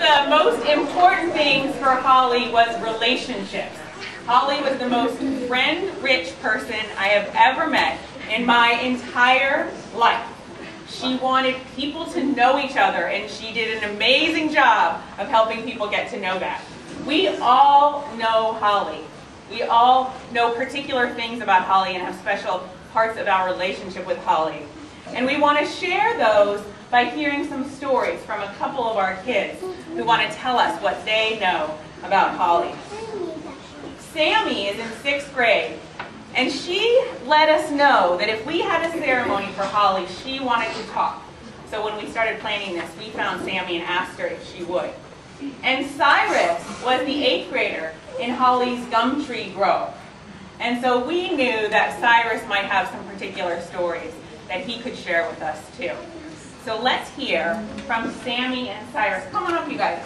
the most important things for Holly was relationships. Holly was the most friend-rich person I have ever met in my entire life. She wanted people to know each other, and she did an amazing job of helping people get to know that. We all know Holly. We all know particular things about Holly and have special parts of our relationship with Holly. And we want to share those by hearing some stories from a couple of our kids who want to tell us what they know about Holly. Sami is in 6th grade, and she let us know that if we had a ceremony for Holly, she wanted to talk. So when we started planning this, we found Sami and asked her if she would. And Cyrus was the 8th grader in Holly's gum tree grove. And so we knew that Cyrus might have some particular stories that he could share with us too. So let's hear from Sami and Cyrus. Come on up, you guys.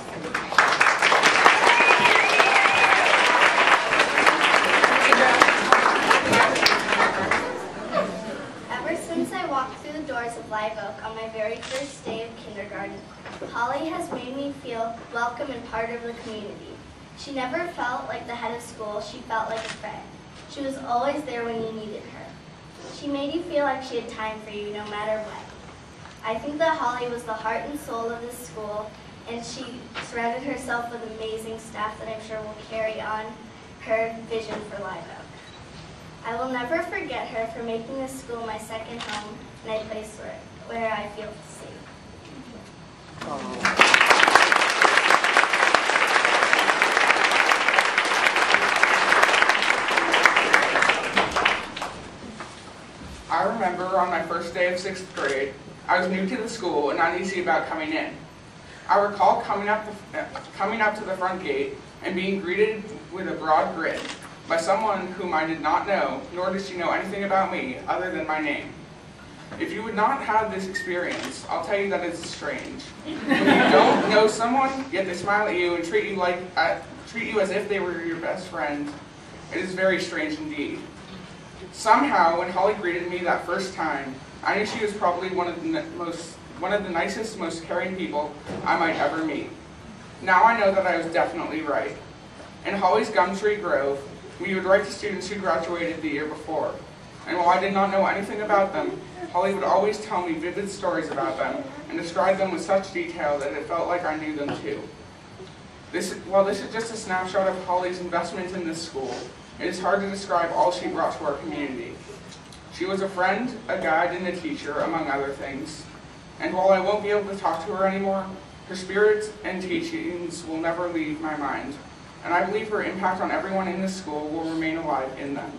Ever since I walked through the doors of Live Oak on my very first day of kindergarten, Holly has made me feel welcome and part of the community. She never felt like the head of school, she felt like a friend. She was always there when you needed her. She made you feel like she had time for you no matter what. I think that Holly was the heart and soul of this school, and she surrounded herself with amazing staff that I'm sure will carry on her vision for Live Oak. I will never forget her for making this school my second home and a place where I feel safe. I remember on my first day of 6th grade, I was new to the school and uneasy about coming in. I recall coming up to the front gate and being greeted with a broad grin by someone whom I did not know, nor did she know anything about me other than my name. If you would not have this experience, I'll tell you that it's strange. When you don't know someone, yet they smile at you and treat you as if they were your best friend, it is very strange indeed. Somehow, when Holly greeted me that first time, I knew she was probably one of the nicest, most caring people I might ever meet. Now I know that I was definitely right. In Holly's Gum Tree Grove, we would write to students who graduated the year before. And while I did not know anything about them, Holly would always tell me vivid stories about them and describe them with such detail that it felt like I knew them too. While this is just a snapshot of Holly's investment in this school, it is hard to describe all she brought to our community. She was a friend, a guide, and a teacher, among other things. And while I won't be able to talk to her anymore, her spirit and teachings will never leave my mind. And I believe her impact on everyone in this school will remain alive in them.